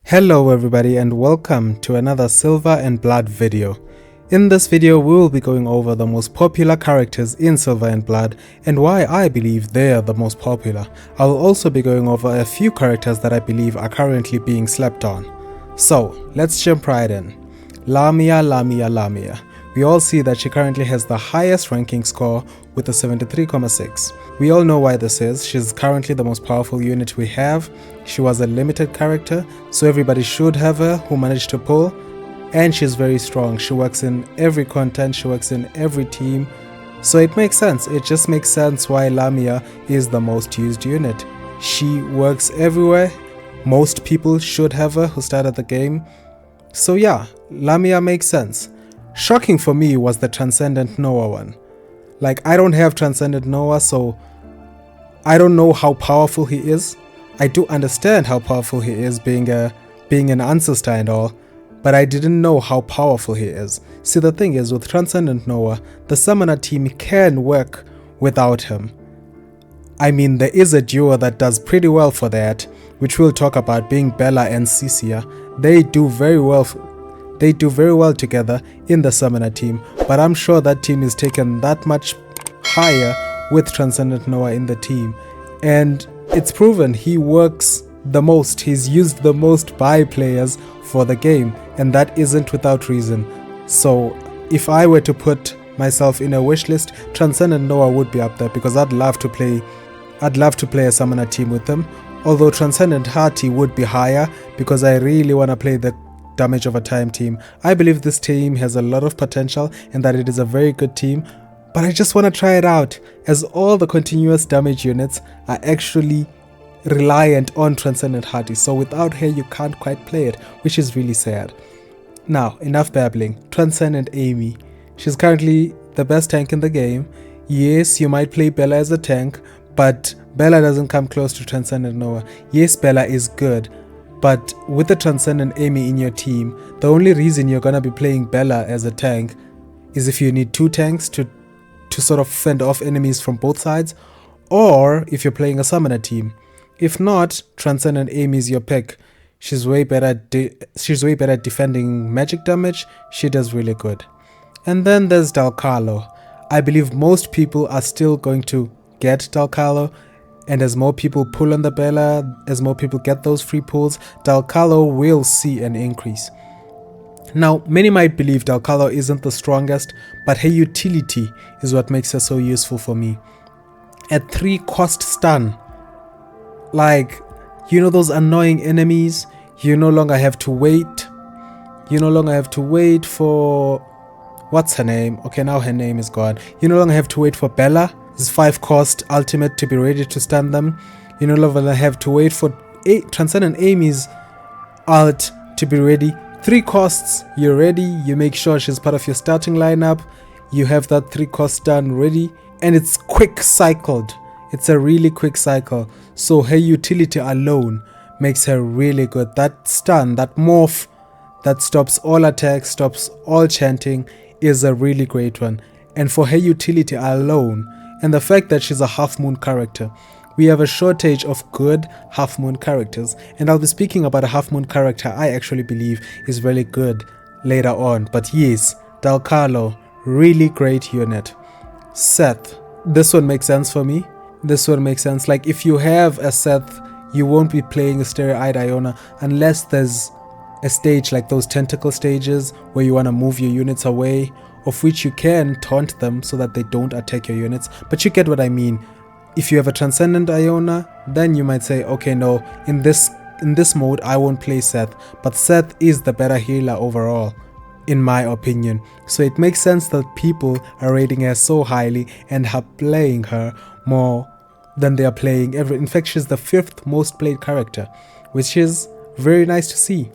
Hello everybody and welcome to another Silver and Blood video. In this video we will be going over the most popular characters in Silver and Blood and why I believe they are the most popular. I will also be going over a few characters that I believe are currently being slept on. So let's jump right in. Lamía. We all see that she currently has the highest ranking score with a 73.6. We all know why this is. She's currently the most powerful unit we have. She was a limited character, so everybody should have her who managed to pull. And she's very strong. She works in every content, she works in every team. So it makes sense. It just makes sense why Lamía is the most used unit. She works everywhere. Most people should have her who started the game. So yeah, Lamía makes sense. Shocking for me was the Transcendent Noah one. Like, I don't have Transcendent Noah, so I don't know how powerful he is. I do understand how powerful he is being an ancestor and all, but I didn't know how powerful he is. See, the thing is, with Transcendent Noah, the summoner team can work without him. I mean, there is a duo that does pretty well for that, which we'll talk about, being Bella and Cecia. They do very well together in the summoner team, but I'm sure that team is taken that much higher with Transcendent Noah in the team. And it's proven he works the most, he's used the most by players for the game, and that isn't without reason. So if I were to put myself in a wish list, Transcendent Noah would be up there because I'd love to play a summoner team with them. Although Transcendent Hati would be higher because I really want to play the damage over time team. I believe this team has a lot of potential and that it is a very good team, but I just want to try it out, as all the continuous damage units are actually reliant on Transcendent Hati, so without her you can't quite play it, which is really sad. Now, enough babbling. Transcendent Amy. She's currently the best tank in the game. Yes, you might play Bella as a tank, but Bella doesn't come close to Transcendent Noah. Yes, Bella is good, but with the Transcendent Amy in your team, the only reason you're gonna be playing Bella as a tank is if you need two tanks to sort of fend off enemies from both sides, or if you're playing a summoner team. If not, Transcendent Amy is your pick. She's way better at defending magic damage. She does really good. And then there's Dalcarlo. I believe most people are still going to get Dalcarlo, and as more people pull on the Bella, as more people get those free pulls, Dalcarlo will see an increase. Now, many might believe Dalcarlo isn't the strongest, but her utility is what makes her so useful for me. At 3 cost stun, like, you know those annoying enemies, you no longer have to wait for, what's her name? Okay, now her name is gone. You no longer have to wait for Bella's 5 cost ultimate to be ready to stun them. You no longer have to wait for Transcendent Amy's ult to be ready. 3 costs, you're ready, you make sure she's part of your starting lineup, you have that 3 cost done ready, and it's quick cycled. It's a really quick cycle, so her utility alone makes her really good. That stun, that morph that stops all attacks, stops all chanting, is a really great one. And for her utility alone, and the fact that she's a half moon character, we have a shortage of good half moon characters, and I'll be speaking about a half moon character I actually believe is really good later on. But yes, Dalcarlo, really great unit. Seth, this one makes sense for me. This one makes sense. Like, if you have a Seth, you won't be playing a Stary-Eyed Aiona unless there's a stage like those tentacle stages where you want to move your units away, of which you can taunt them so that they don't attack your units, but you get what I mean. If you have a Transcendent Aiona, then you might say, okay, no, in this mode I won't play Seth, but Seth is the better healer overall, in my opinion. So it makes sense that people are rating her so highly and are playing her more than they are playing in fact, she's the 5th most played character, which is very nice to see.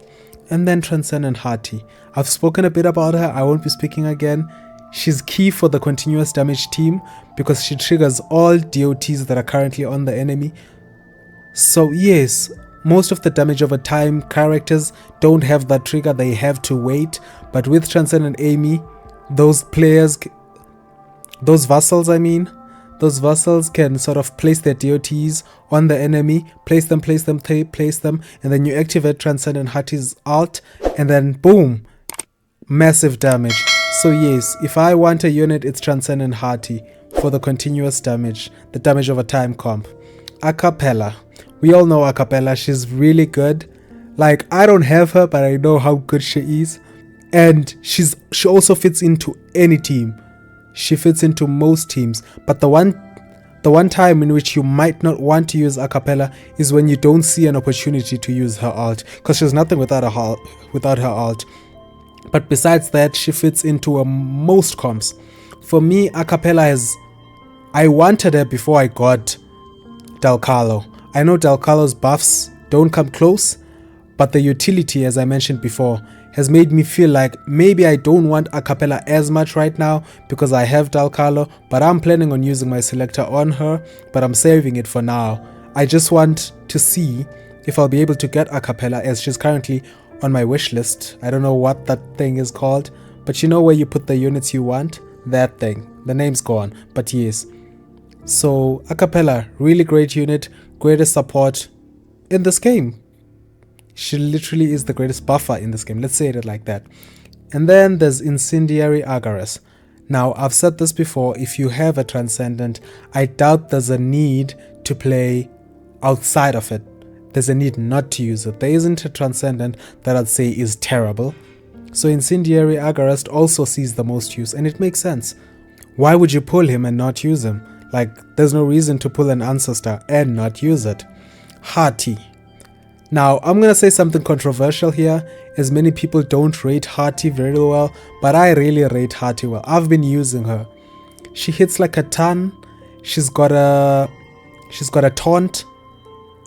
And then Transcendent Hati. I've spoken a bit about her, I won't be speaking again. She's key for the continuous damage team because she triggers all DOTs that are currently on the enemy. So yes, most of the damage over time characters don't have that trigger, they have to wait. But with Transcendent Amy, those vassals, those vassals can sort of place their DOTs on the enemy, place them, and then you activate Transcendent Hati's ult, and then boom, massive damage. So yes, if I want a unit, it's Transcendent Hati for the continuous damage, the damage over time comp. Acappella. We all know Acappella, she's really good. Like, I don't have her, but I know how good she is. And she also fits into any team. She fits into most teams. But the one time in which you might not want to use Acappella is when you don't see an opportunity to use her ult, because she's nothing without her ult. But besides that, she fits into most comps. For me, Acappella I wanted her before I got Dalcarlo. I know Dalcarlo's buffs don't come close, but the utility, as I mentioned before, has made me feel like maybe I don't want Acappella as much right now because I have Dalcarlo, but I'm planning on using my selector on her, but I'm saving it for now. I just want to see if I'll be able to get Acappella, as she's currently on my wish list. I don't know what that thing is called, but you know where you put the units you want? That thing. The name's gone, but yes. So Acappella, really great unit, greatest support in this game. She literally is the greatest buffer in this game, let's say it like that. And then there's Incendiary Agarest. Now, I've said this before, if you have a Transcendent, I doubt there's a need to play outside of it. There's a need not to use it. There isn't a Transcendent that I'd say is terrible. So Incendiary Agarest also sees the most use, and it makes sense. Why would you pull him and not use him? Like, there's no reason to pull an Ancestor and not use it. Hati. Now, I'm gonna say something controversial here, as many people don't rate Hati very well, but I really rate Hati well. I've been using her. She hits like a ton. She's got a taunt.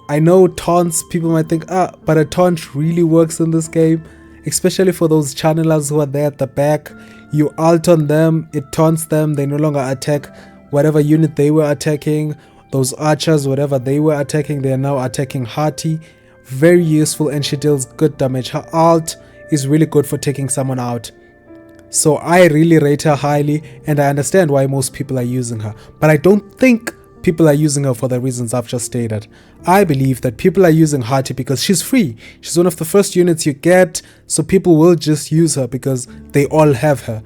I know taunts, people might think, but a taunt really works in this game, especially for those channelers who are there at the back. You ult on them, it taunts them, they no longer attack whatever unit they were attacking. Those archers, whatever they were attacking, they are now attacking Hati. Very useful, and she deals good damage. Her ult is really good for taking someone out. So I really rate her highly, and I understand why most people are using her. But I don't think people are using her for the reasons I've just stated. I believe that people are using Hati because she's free. She's one of the first units you get, so people will just use her because they all have her.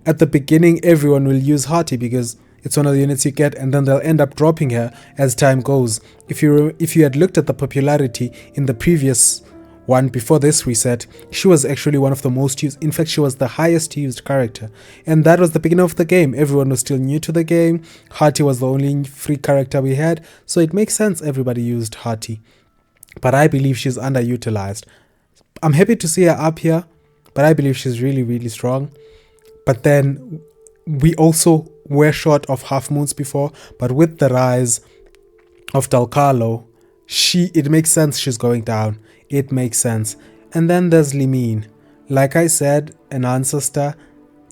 At the beginning, everyone will use Hati because it's one of the units you get, and then they'll end up dropping her as time goes. If you had looked at the popularity in the previous one before this reset, she was actually one of the most used. In fact, she was the highest used character. And that was the beginning of the game. Everyone was still new to the game. Hati was the only free character we had. So it makes sense everybody used Hati. But I believe she's underutilized. I'm happy to see her up here, but I believe she's really, really strong. But then we also were short of half moons before, but with the rise of Dalcarlo, it makes sense she's going down. It makes sense. And then there's Lamía. Like I said, an Ancestor.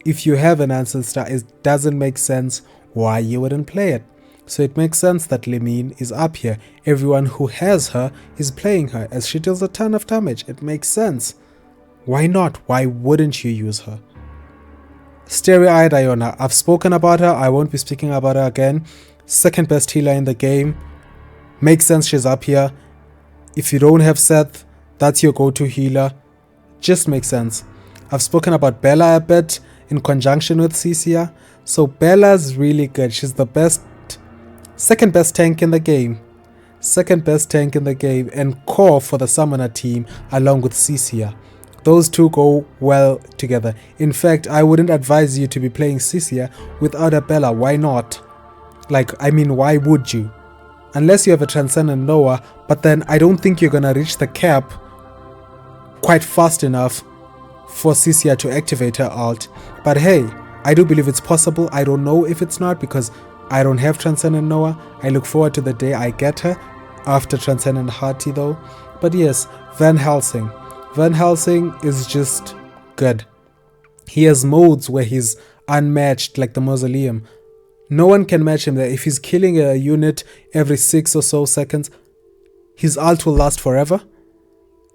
If you have an Ancestor, it doesn't make sense why you wouldn't play it. So it makes sense that Lamía is up here. Everyone who has her is playing her, as she deals a ton of damage. It makes sense. Why not? Why wouldn't you use her? Stary-Eyed Aiona. I've spoken about her. I won't be speaking about her again. Second best healer in the game. Makes sense she's up here. If you don't have Seth, that's your go-to healer. Just makes sense. I've spoken about Bella a bit in conjunction with Cecia. So Bella's really good. She's the second best tank in the game. Second best tank in the game, and core for the summoner team along with Cecia. Those two go well together. In fact, I wouldn't advise you to be playing Cecia without a Bella. Why not? Why would you? Unless you have a Transcendent Noah, but then I don't think you're gonna reach the cap quite fast enough for Cecia to activate her ult. But hey, I do believe it's possible. I don't know if it's not because I don't have Transcendent Noah. I look forward to the day I get her after Transcendent Hati though. But yes, Van Helsing. Van Helsing is just good. He has modes where he's unmatched, like the Mausoleum. No one can match him there. If he's killing a unit every 6 or so seconds, his ult will last forever.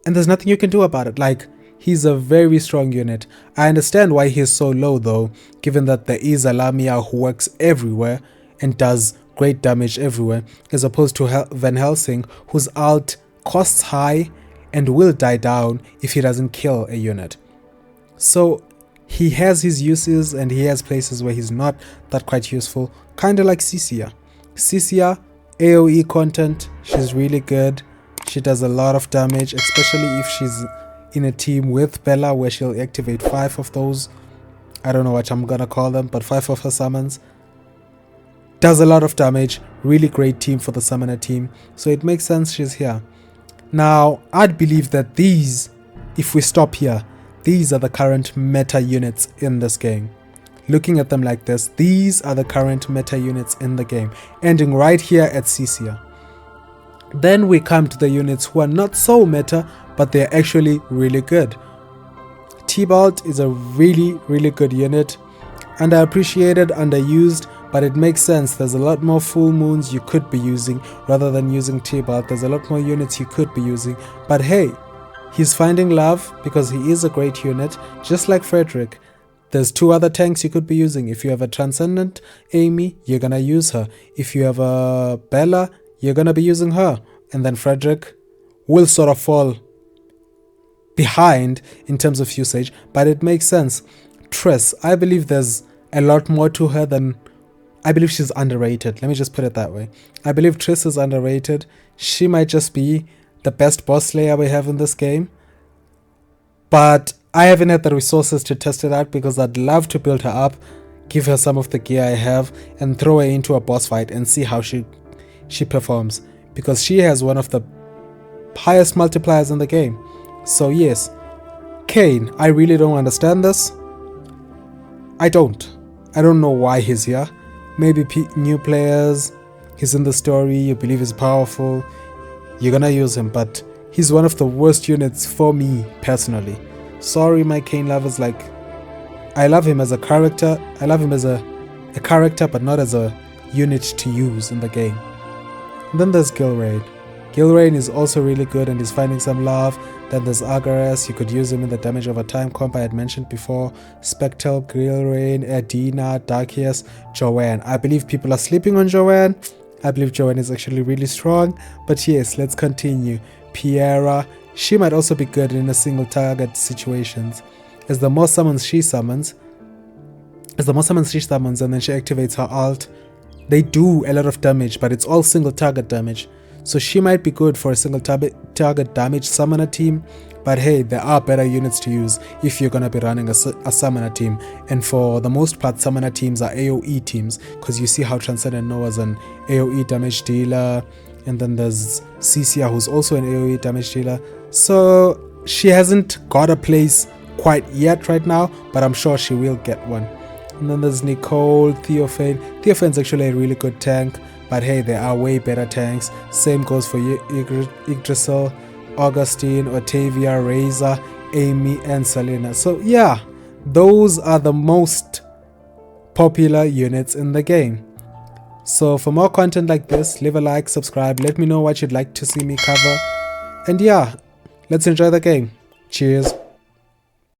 And there's nothing you can do about it. Like, he's a very strong unit. I understand why he's so low though, given that there is a Lamía who works everywhere. and does great damage everywhere, as opposed to Van Helsing, whose ult costs high and will die down if he doesn't kill a unit. So he has his uses and he has places where he's not that quite useful, kind of like Cecia. Cecia, AoE content, she's really good. She does a lot of damage, especially if she's in a team with Bella, where she'll activate 5 of those, I don't know what I'm gonna call them, but 5 of her summons. Does a lot of damage, really great team for the summoner team, so it makes sense she's here. Now, I'd believe that these, if we stop here, these are the current meta units in this game. Looking at them like this, these are the current meta units in the game, ending right here at Cecia. Then we come to the units who are not so meta, but they're actually really good. Tybalt is a really good unit, underappreciated, underused, but it makes sense. There's a lot more full moons you could be using rather than using Tybalt. There's a lot more units you could be using, but hey, he's finding love because he is a great unit, just like Freidrich. There's 2 other tanks you could be using. If you have a Transcendent Amy, you're gonna use her. If you have a Bella, you're gonna be using her. And then Freidrich will sort of fall behind in terms of usage, but it makes sense. Triss, I believe there's a lot more to her than... I believe she's underrated. Let me just put it that way. I believe Triss is underrated. She might just be the best boss slayer we have in this game, but I haven't had the resources to test it out because I'd love to build her up, give her some of the gear I have, and throw her into a boss fight and see how she performs, because she has one of the highest multipliers in the game. So yes, Kayn, I really don't understand this. I don't know why he's here. Maybe new players, he's in the story, you believe he's powerful, you're gonna use him, but he's one of the worst units for me personally. Sorry, my Kayn lovers, like, I love him as a character, I love him as a character, but not as a unit to use in the game. And then there's Gilrain. Gilrain is also really good and is finding some love. Then there's Agares, you could use him in the damage over time comp I had mentioned before. Spectral, Gilrain, Edina, Darkius, Joan. I believe people are sleeping on Joan. I believe Joan is actually really strong. But yes, let's continue. Piera, she might also be good in a single target situations. As the more summons she summons, and then she activates her ult, they do a lot of damage, but it's all single target damage. So she might be good for a single target damage summoner team, but hey, there are better units to use if you're gonna be running a summoner team. And for the most part, summoner teams are AoE teams, because you see how Transcendent Noah's an AoE damage dealer, and then there's Cecia, who's also an AoE damage dealer. So she hasn't got a place quite yet right now, but I'm sure she will get one. And then there's Nicole, Theophane. Theophane's actually a really good tank, but hey, there are way better tanks. Same goes for Yggdrasil, Augustine, Otavia, Razor, Amy, and Selena. So yeah, those are the most popular units in the game. So for more content like this, leave a like, subscribe, let me know what you'd like to see me cover. And yeah, let's enjoy the game. Cheers.